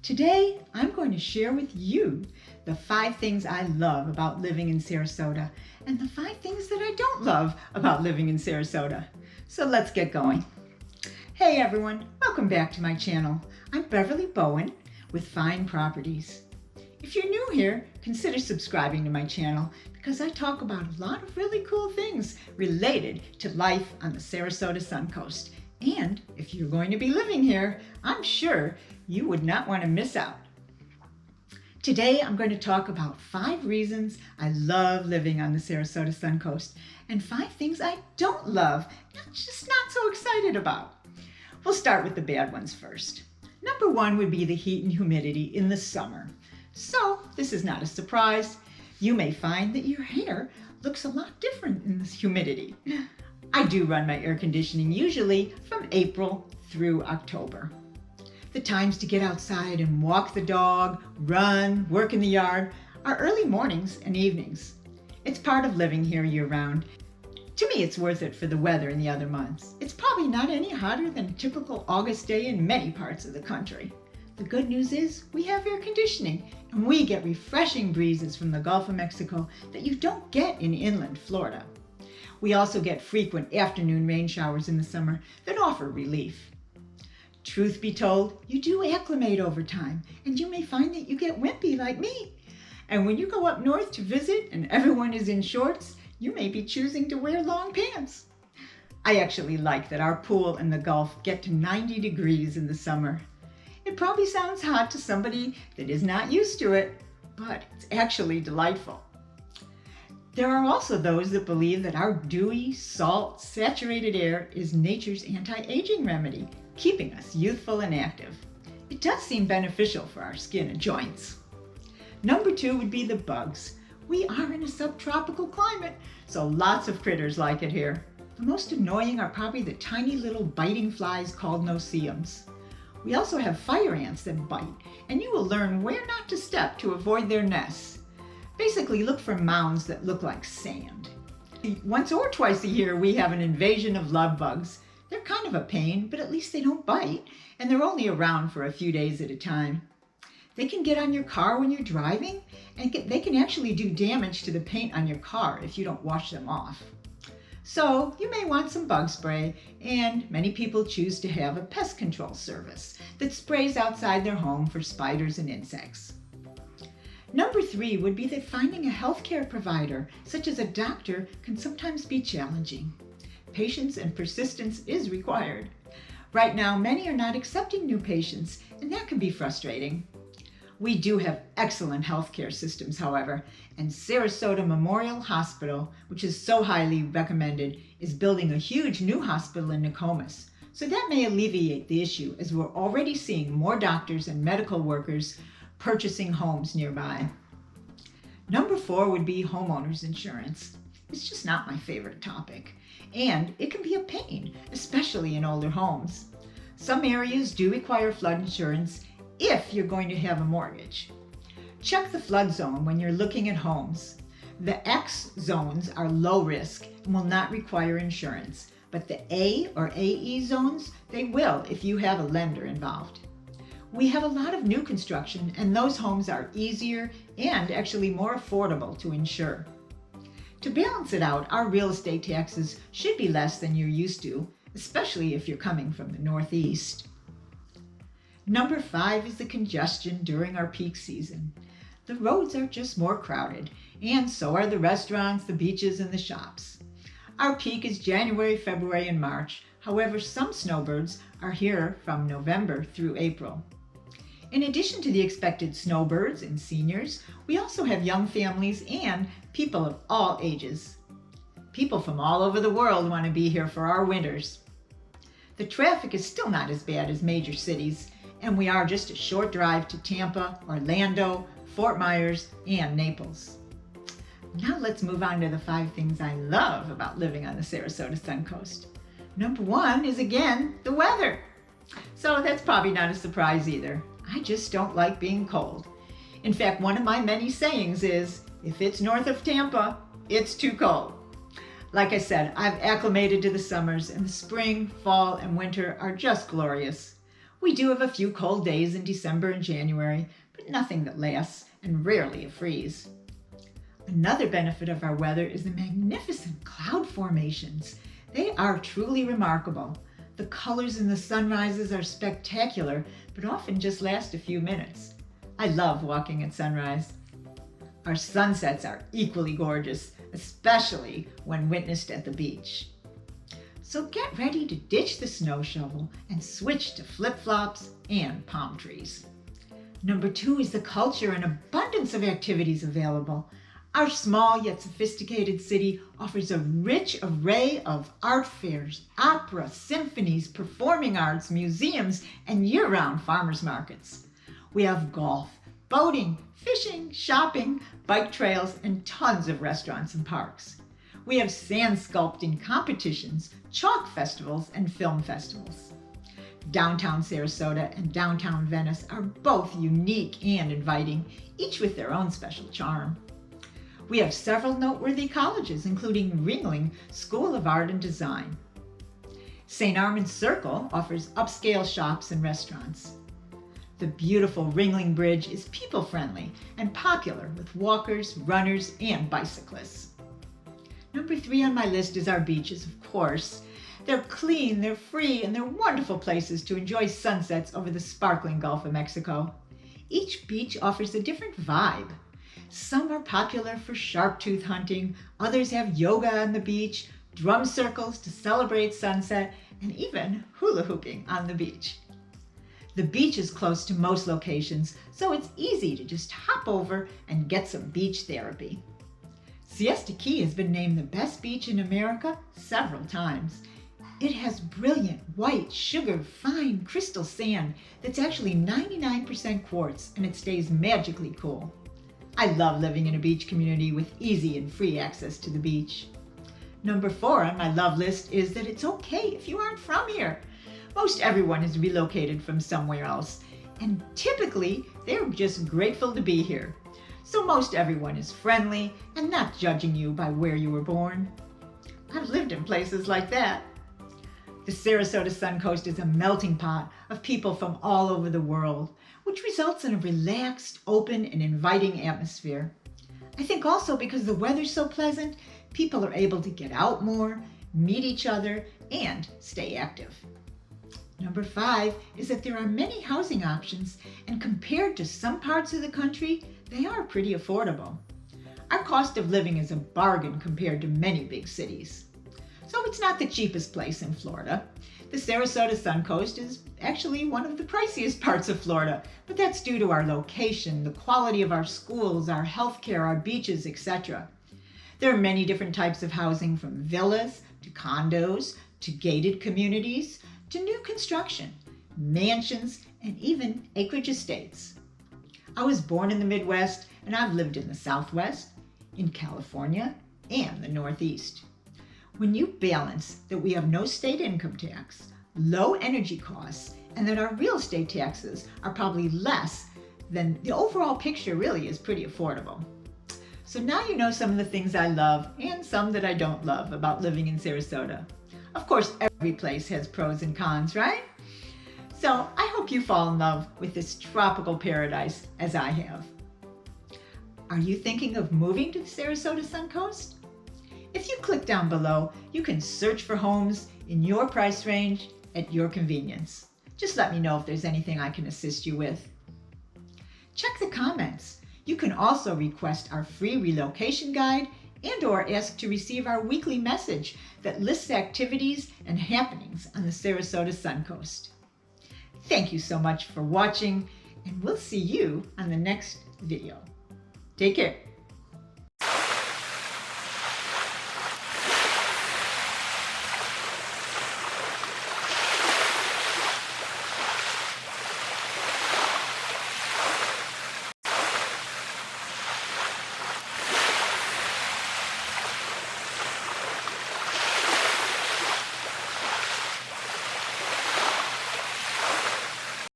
Today, I'm going to share with you the 5 things I love about living in Sarasota and the 5 things that I don't love about living in Sarasota. So let's get going. Hey everyone, welcome back to my channel. I'm Beverly Bowen with Fine Properties. If you're new here, consider subscribing to my channel because I talk about a lot of really cool things related to life on the Sarasota Suncoast. And if you're going to be living here, I'm sure you would not want to miss out. Today, I'm going to talk about 5 reasons I love living on the Sarasota Suncoast and 5 things I don't love, just not so excited about. We'll start with the bad ones first. Number 1 would be the heat and humidity in the summer. So this is not a surprise. You may find that your hair looks a lot different in this humidity. I do run my air conditioning usually from April through October. The times to get outside and walk the dog, run, work in the yard are early mornings and evenings. It's part of living here year-round. To me, it's worth it for the weather in the other months. It's probably not any hotter than a typical August day in many parts of the country. The good news is we have air conditioning and we get refreshing breezes from the Gulf of Mexico that you don't get in inland Florida. We also get frequent afternoon rain showers in the summer that offer relief. Truth be told, you do acclimate over time, and you may find that you get wimpy like me. And when you go up north to visit and everyone is in shorts, you may be choosing to wear long pants. I actually like that our pool and the Gulf get to 90 degrees in the summer. It probably sounds hot to somebody that is not used to it, but it's actually delightful. There are also those that believe that our dewy, salt-saturated air is nature's anti-aging remedy, keeping us youthful and active. It does seem beneficial for our skin and joints. Number 2 would be the bugs. We are in a subtropical climate, so lots of critters like it here. The most annoying are probably the tiny little biting flies called no-see-ums. We also have fire ants that bite, and you will learn where not to step to avoid their nests. Basically, look for mounds that look like sand. Once or twice a year, we have an invasion of love bugs. They're kind of a pain, but at least they don't bite, and they're only around for a few days at a time. They can get on your car when you're driving, and they can actually do damage to the paint on your car if you don't wash them off. So you may want some bug spray, and many people choose to have a pest control service that sprays outside their home for spiders and insects. Number 3 would be that finding a healthcare provider, such as a doctor, can sometimes be challenging. Patience and persistence is required. Right now, many are not accepting new patients, and that can be frustrating. We do have excellent healthcare systems, however, and Sarasota Memorial Hospital, which is so highly recommended, is building a huge new hospital in Nokomis. So that may alleviate the issue, as we're already seeing more doctors and medical workers purchasing homes nearby. Number 4 would be homeowners insurance. It's just not my favorite topic, and it can be a pain, especially in older homes. Some areas do require flood insurance if you're going to have a mortgage. Check the flood zone when you're looking at homes. The X zones are low risk and will not require insurance, but the A or AE zones, they will if you have a lender involved. We have a lot of new construction, and those homes are easier and actually more affordable to insure. To balance it out, our real estate taxes should be less than you're used to, especially if you're coming from the Northeast. Number 5 is the congestion during our peak season. The roads are just more crowded, and so are the restaurants, the beaches, and the shops. Our peak is January, February, and March. However, some snowbirds are here from November through April. In addition to the expected snowbirds and seniors, we also have young families and people of all ages. People from all over the world want to be here for our winters. The traffic is still not as bad as major cities, and we are just a short drive to Tampa, Orlando, Fort Myers, and Naples. Now let's move on to the 5 things I love about living on the Sarasota Suncoast. Number 1 is, again, the weather. So that's probably not a surprise either. I just don't like being cold. In fact, one of my many sayings is, if it's north of Tampa, it's too cold. Like I said, I've acclimated to the summers, and the spring, fall, and winter are just glorious. We do have a few cold days in December and January, but nothing that lasts, and rarely a freeze. Another benefit of our weather is the magnificent cloud formations. They are truly remarkable. The colors in the sunrises are spectacular, but often just last a few minutes. I love walking at sunrise. Our sunsets are equally gorgeous, especially when witnessed at the beach. So get ready to ditch the snow shovel and switch to flip-flops and palm trees. Number 2 is the culture and abundance of activities available. Our small yet sophisticated city offers a rich array of art fairs, opera, symphonies, performing arts, museums, and year-round farmers markets. We have golf, boating, fishing, shopping, bike trails, and tons of restaurants and parks. We have sand sculpting competitions, chalk festivals, and film festivals. Downtown Sarasota and downtown Venice are both unique and inviting, each with their own special charm. We have several noteworthy colleges, including Ringling School of Art and Design. St. Armand's Circle offers upscale shops and restaurants. The beautiful Ringling Bridge is people-friendly and popular with walkers, runners, and bicyclists. Number 3 on my list is our beaches, of course. They're clean, they're free, and they're wonderful places to enjoy sunsets over the sparkling Gulf of Mexico. Each beach offers a different vibe. Some are popular for sharp-tooth hunting, others have yoga on the beach, drum circles to celebrate sunset, and even hula hooping on the beach. The beach is close to most locations, so it's easy to just hop over and get some beach therapy. Siesta Key has been named the best beach in America several times. It has brilliant, white, sugar, fine, crystal sand that's actually 99% quartz, and it stays magically cool. I love living in a beach community with easy and free access to the beach. Number 4 on my love list is that it's okay if you aren't from here. Most everyone is relocated from somewhere else, and typically they're just grateful to be here. So most everyone is friendly and not judging you by where you were born. I've lived in places like that. The Sarasota Suncoast is a melting pot of people from all over the world, which results in a relaxed, open, and inviting atmosphere. I think also because the weather's so pleasant, people are able to get out more, meet each other, and stay active. Number 5 is that there are many housing options, and compared to some parts of the country, they are pretty affordable. Our cost of living is a bargain compared to many big cities. So it's not the cheapest place in Florida. The Sarasota Suncoast is actually one of the priciest parts of Florida, but that's due to our location, the quality of our schools, our healthcare, our beaches, etc. There are many different types of housing, from villas to condos to gated communities to new construction, mansions, and even acreage estates. I was born in the Midwest, and I've lived in the Southwest, in California, and the Northeast. When you balance that we have no state income tax, low energy costs, and that our real estate taxes are probably less, then the overall picture really is pretty affordable. So now you know some of the things I love and some that I don't love about living in Sarasota. Of course, every place has pros and cons, right? So I hope you fall in love with this tropical paradise as I have. Are you thinking of moving to the Sarasota Suncoast? If you click down below, you can search for homes in your price range at your convenience. Just let me know if there's anything I can assist you with. Check the comments. You can also request our free relocation guide and/or ask to receive our weekly message that lists activities and happenings on the Sarasota Suncoast. Thank you so much for watching, and we'll see you on the next video. Take care.